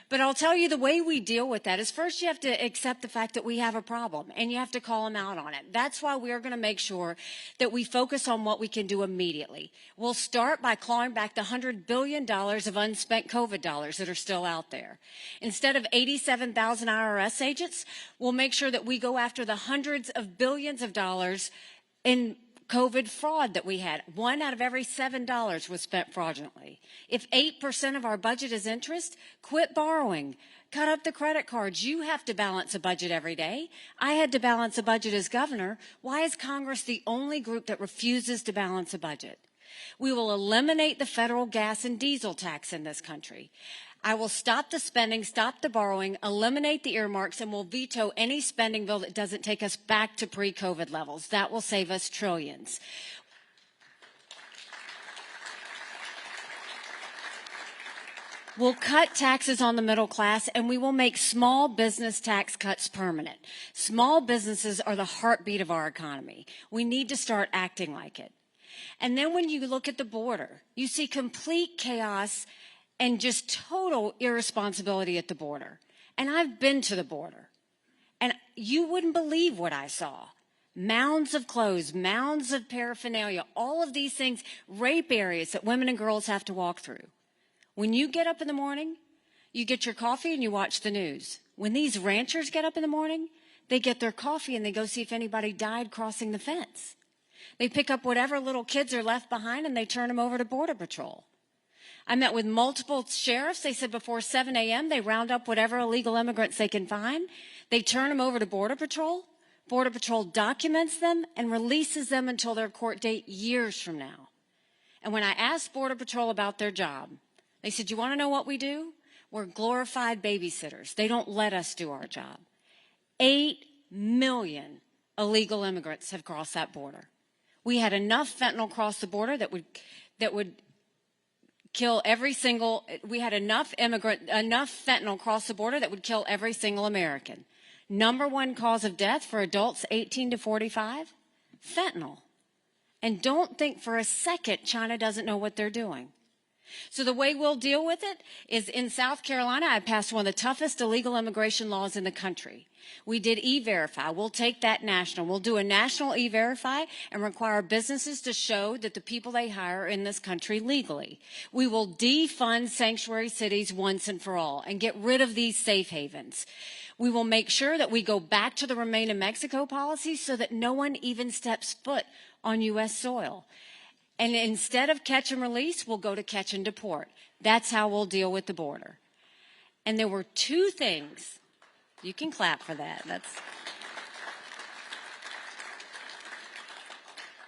But I'll tell you, the way we deal with that is first you have to accept the fact that we have a problem, and you have to call them out on it. That's why we are going to make sure that we focus on what we can do immediately. We'll start by clawing back the $100 billion of unspent COVID dollars that are still out there. Instead of 87,000 IRS agents, we'll make sure that we go after the hundreds of billions of dollars in COVID fraud that we had. 1 out of every $7 was spent fraudulently. If 8% of our budget is interest, quit borrowing. Cut up the credit cards. You have to balance a budget every day. I had to balance a budget as governor. Why is Congress the only group that refuses to balance a budget? We will eliminate the federal gas and diesel tax in this country. I will stop the spending, stop the borrowing, eliminate the earmarks, and will veto any spending bill that doesn't take us back to pre-COVID levels. That will save us trillions. We'll cut taxes on the middle class, and we will make small business tax cuts permanent. Small businesses are the heartbeat of our economy. We need to start acting like it. And then when you look at the border, you see complete chaos and just total irresponsibility at the border. And I've been to the border, and you wouldn't believe what I saw. Mounds of clothes, mounds of paraphernalia, all of these things, rape areas that women and girls have to walk through. When you get up in the morning, you get your coffee and you watch the news. When these ranchers get up in the morning, they get their coffee and they go see if anybody died crossing the fence. They pick up whatever little kids are left behind and they turn them over to Border Patrol. I met with multiple sheriffs. They said before 7 a.m. they round up whatever illegal immigrants they can find. They turn them over to Border Patrol. Border Patrol documents them and releases them until their court date years from now. And when I asked Border Patrol about their job, they said, you want to know what we do? We're glorified babysitters. They don't let us do our job. 8 million illegal immigrants have crossed that border. We had enough fentanyl cross the border that would kill every single, we had enough fentanyl cross the border that would kill every single American. Number 1 cause of death for adults 18 to 45, fentanyl. And don't think for a second China doesn't know what they're doing. So the way we'll deal with it is in South Carolina, I passed one of the toughest illegal immigration laws in the country. We did E-Verify. We'll take that national. We'll do a national E-Verify and require businesses to show that the people they hire are in this country legally. We will defund sanctuary cities once and for all and get rid of these safe havens. We will make sure that we go back to the Remain in Mexico policy so that no one even steps foot on U.S. soil. And instead of catch and release, we'll go to catch and deport. That's how we'll deal with the border. And there were two things. You can clap for that.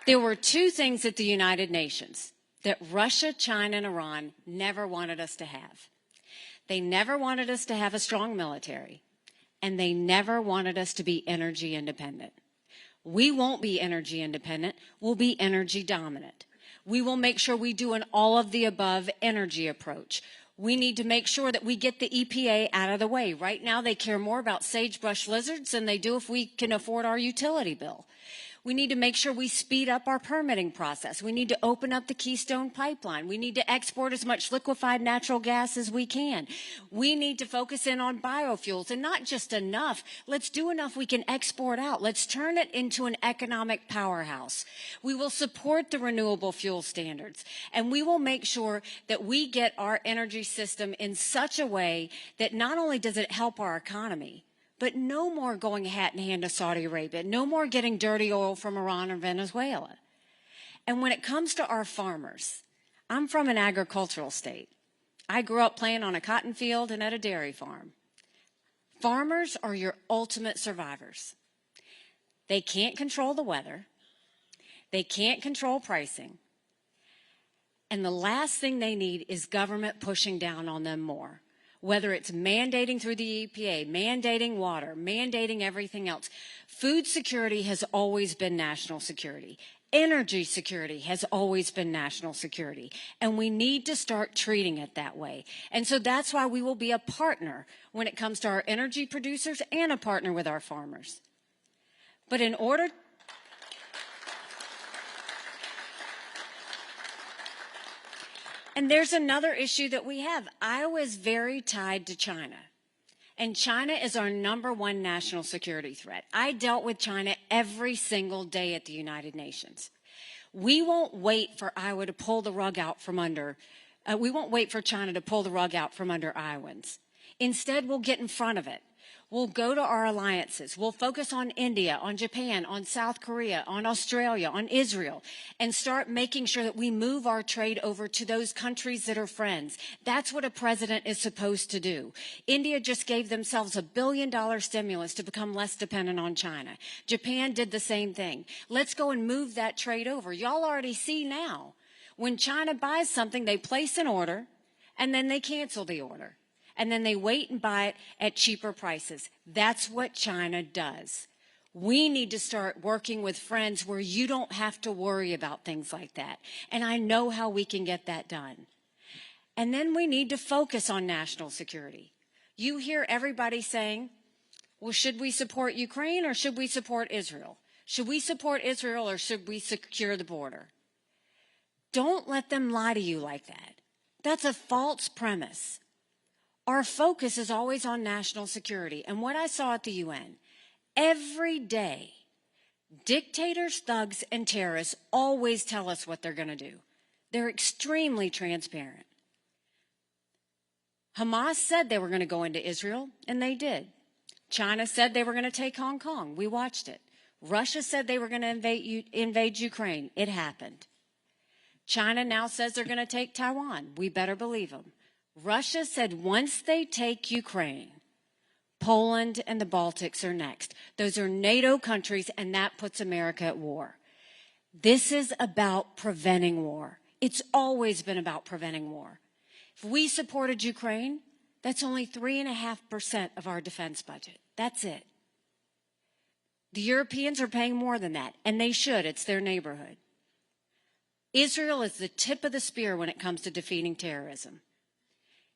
There were two things at the United Nations that Russia, China, and Iran never wanted us to have. They never wanted us to have a strong military, and they never wanted us to be energy independent. We won't be energy independent. We'll be energy dominant. We will make sure we do an all-of-the-above energy approach. We need to make sure that we get the EPA out of the way. Right now, they care more about sagebrush lizards than they do if we can afford our utility bill. We need to make sure we speed up our permitting process. We need to open up the Keystone Pipeline. We need to export as much liquefied natural gas as we can. We need to focus in on biofuels, and not just enough. Let's do enough we can export out. Let's turn it into an economic powerhouse. We will support the renewable fuel standards, and we will make sure that we get our energy system in such a way that not only does it help our economy, but no more going hat in hand to Saudi Arabia, no more getting dirty oil from Iran or Venezuela. And when it comes to our farmers, I'm from an agricultural state. I grew up playing on a cotton field and at a dairy farm. Farmers are your ultimate survivors. They can't control the weather. They can't control pricing. And the last thing they need is government pushing down on them more. Whether it's mandating through the EPA, mandating water, mandating everything else. Food security has always been national security. Energy security has always been national security. And we need to start treating it that way. And so that's why we will be a partner when it comes to our energy producers and a partner with our farmers. But in order And there's another issue that we have. Iowa is very tied to China. And China is our #1 national security threat. I dealt with China every single day at the United Nations. We won't wait for Iowa to pull the rug out from under. We won't wait for China to pull the rug out from under Iowans. Instead, we'll get in front of it. We'll go to our alliances. We'll focus on India, on Japan, on South Korea, on Australia, on Israel, and start making sure that we move our trade over to those countries that are friends. That's what a president is supposed to do. India just gave themselves $1 billion stimulus to become less dependent on China. Japan did the same thing. Let's go and move that trade over. Y'all already see now, when China buys something, they place an order, and then they cancel the order. And then they wait and buy it at cheaper prices. That's what China does. We need to start working with friends where you don't have to worry about things like that. And I know how we can get that done. And then we need to focus on national security. You hear everybody saying, well, should we support Ukraine or should we support Israel? Should we support Israel or should we secure the border? Don't let them lie to you like that. That's a false premise. Our focus is always on national security. And what I saw at the UN, every day, dictators, thugs, and terrorists always tell us what they're going to do. They're extremely transparent. Hamas said they were going to go into Israel, and they did. China said they were going to take Hong Kong. We watched it. Russia said they were going to invade Ukraine. It happened. China now says they're going to take Taiwan. We better believe them. Russia said once they take Ukraine, Poland and the Baltics are next. Those are NATO countries, and that puts America at war. This is about preventing war. It's always been about preventing war. If we supported Ukraine, that's only 3.5% of our defense budget. That's it. The Europeans are paying more than that, and they should. It's their neighborhood. Israel is the tip of the spear when it comes to defeating terrorism.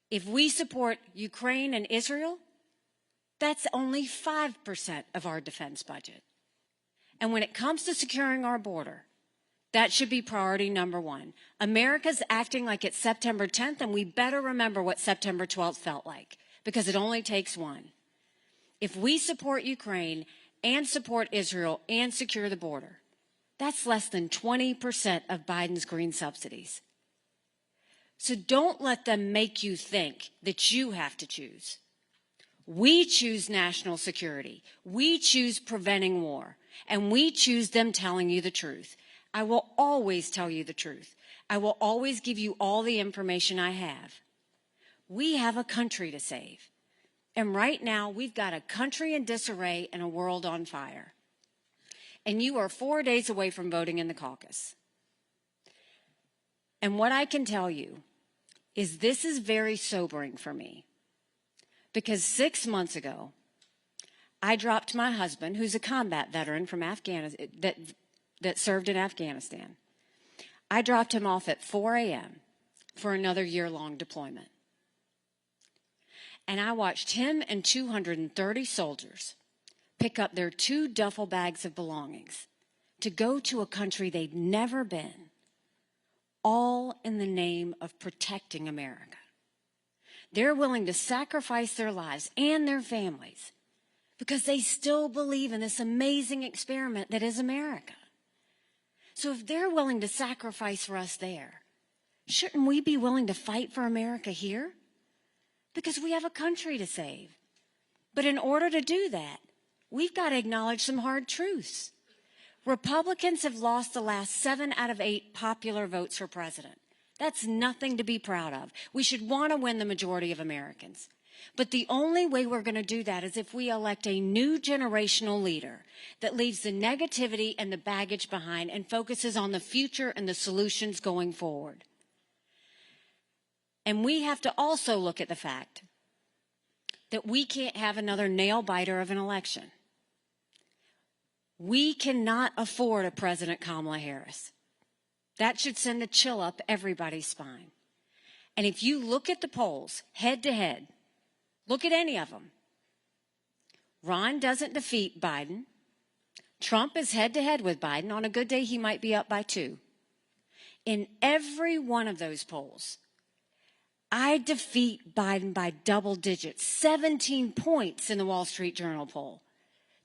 If we support Ukraine and Israel, that's only 5% of our defense budget. And when it comes to securing our border, That should be priority number one. America's acting like it's September 10th, and we better remember what September 12th felt like, because it only takes one. If we support Ukraine and support Israel and secure the border, that's less than 20% of Biden's green subsidies. So don't let them make you think that you have to choose. We choose national security. We choose preventing war. And we choose them telling you the truth. I will always tell you the truth. I will always give you all the information I have. We have a country to save. And right now, we've got a country in disarray and a world on fire. And you are 4 days away from voting in the caucus. And what I can tell you is this is very sobering for me. Because 6 months ago, I dropped my husband, who's a combat veteran from Afghanistan, that served in Afghanistan. I dropped him off at 4 a.m. for another year-long deployment. And I watched him and 230 soldiers pick up their 2 duffel bags of belongings to go to a country they'd never been, all in the name of protecting America. They're willing to sacrifice their lives and their families because they still believe in this amazing experiment that is America. So if they're willing to sacrifice for us there, shouldn't we be willing to fight for America here? Because we have a country to save. But in order to do that, we've got to acknowledge some hard truths. Republicans have lost the last 7 out of 8 popular votes for president. That's nothing to be proud of. We should want to win the majority of Americans. But the only way we're going to do that is if we elect a new generational leader that leaves the negativity and the baggage behind and focuses on the future and the solutions going forward. And we have to also look at the fact that we can't have another nail-biter of an election. We cannot afford a President Kamala Harris. That should send a chill up everybody's spine. And if you look at the polls head to head, look at any of them. Ron doesn't defeat Biden. Trump is head to head with Biden. On a good day, he might be up by 2. In every one of those polls, I defeat Biden by double digits, 17 points in the Wall Street Journal poll.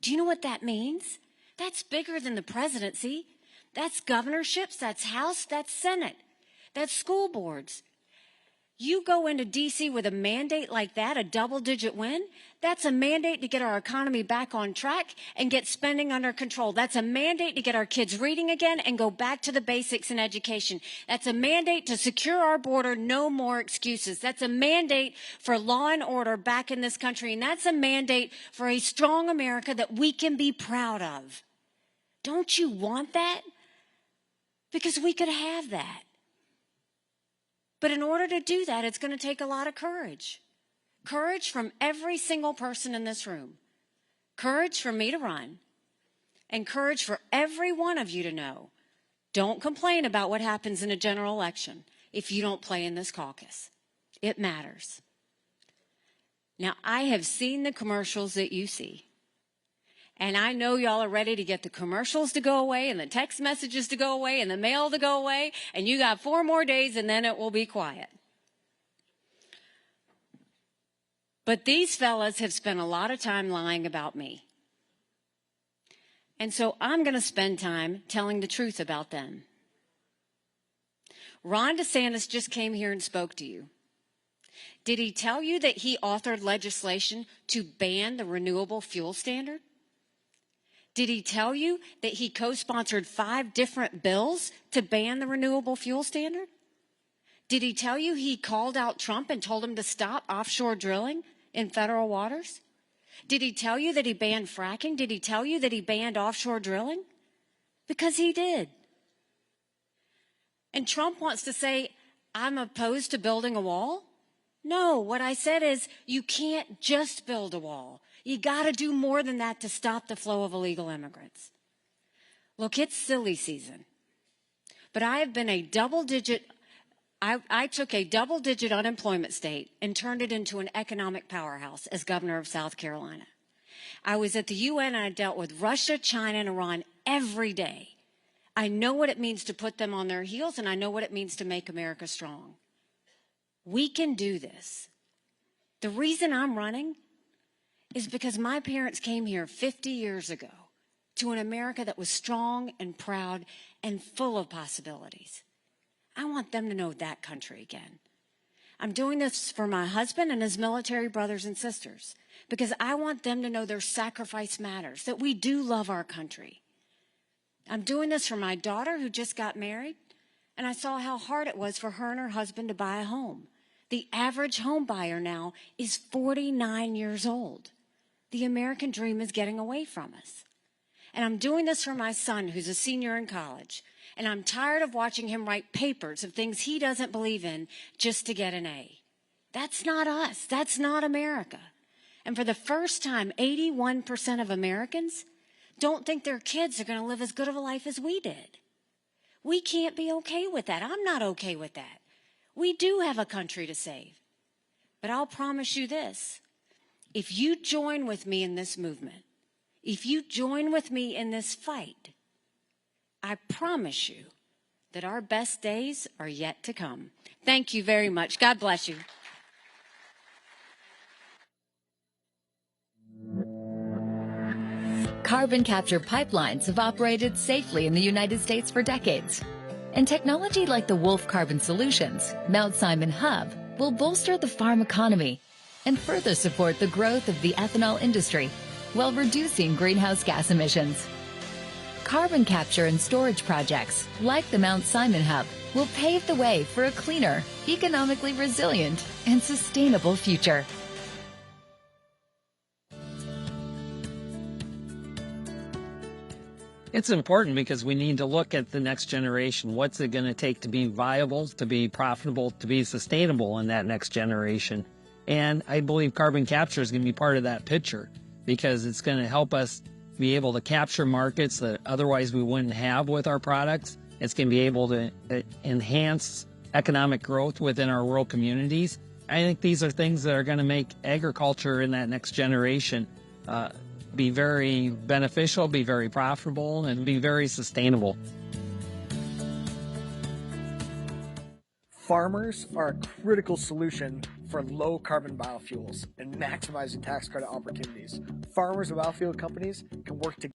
Do you know what that means? That's bigger than the presidency. That's governorships, that's House, that's Senate, that's school boards. You go into D.C. with a mandate like that, a double-digit win, that's a mandate to get our economy back on track and get spending under control. That's a mandate to get our kids reading again and go back to the basics in education. That's a mandate to secure our border, no more excuses. That's a mandate for law and order back in this country, and that's a mandate for a strong America that we can be proud of. Don't you want that? Because we could have that. But in order to do that, it's going to take a lot of courage. Courage from every single person in this room. Courage for me to run. And courage for every one of you to know. Don't complain about what happens in a general election if you don't play in this caucus. It matters. Now, I have seen the commercials that you see. And I know y'all are ready to get the commercials to go away and the text messages to go away and the mail to go away. And you got 4 more days and then it will be quiet. But these fellas have spent a lot of time lying about me. And so I'm going to spend time telling the truth about them. Ron DeSantis just came here and spoke to you. Did he tell you that he authored legislation to ban the renewable fuel standard? Did he tell you that he co-sponsored 5 different bills to ban the renewable fuel standard? Did he tell you he called out Trump and told him to stop offshore drilling in federal waters? Did he tell you that he banned fracking? Did he tell you that he banned offshore drilling? Because he did. And Trump wants to say, I'm opposed to building a wall? No, what I said is you can't just build a wall. You got to do more than that to stop the flow of illegal immigrants. Look, it's silly season. But I have been I took a double-digit unemployment state and turned it into an economic powerhouse as governor of South Carolina. I was at the UN and I dealt with Russia, China, and Iran every day. I know what it means to put them on their heels, and I know what it means to make America strong. We can do this. The reason I'm running is because my parents came here 50 years ago to an America that was strong and proud and full of possibilities. I want them to know that country again. I'm doing this for my husband and his military brothers and sisters because I want them to know their sacrifice matters, that we do love our country. I'm doing this for my daughter who just got married, and I saw how hard it was for her and her husband to buy a home. The average home buyer now is 49 years old. The American dream is getting away from us. And I'm doing this for my son who's a senior in college, and I'm tired of watching him write papers of things he doesn't believe in just to get an A. That's not us. That's not America. And for the first time, 81% of Americans don't think their kids are going to live as good of a life as we did. We can't be okay with that. I'm not okay with that. We do have a country to save. But I'll promise you this. If you join with me in this movement, if you join with me in this fight, I promise you that our best days are yet to come. Thank you very much. God bless you. Carbon capture pipelines have operated safely in the United States for decades. And technology like the Wolf Carbon Solutions, Mount Simon Hub, will bolster the farm economy and further support the growth of the ethanol industry while reducing greenhouse gas emissions. Carbon capture and storage projects like the Mount Simon Hub will pave the way for a cleaner, economically resilient, and sustainable future. It's important because we need to look at the next generation. What's it going to take to be viable, to be profitable, to be sustainable in that next generation? And I believe carbon capture is going to be part of that picture because it's going to help us be able to capture markets that otherwise we wouldn't have with our products. It's going to be able to enhance economic growth within our rural communities. I think these are things that are going to make agriculture in that next generation be very beneficial, be very profitable, and be very sustainable. Farmers are a critical solution for low carbon biofuels and maximizing tax credit opportunities. Farmers and biofuel companies can work together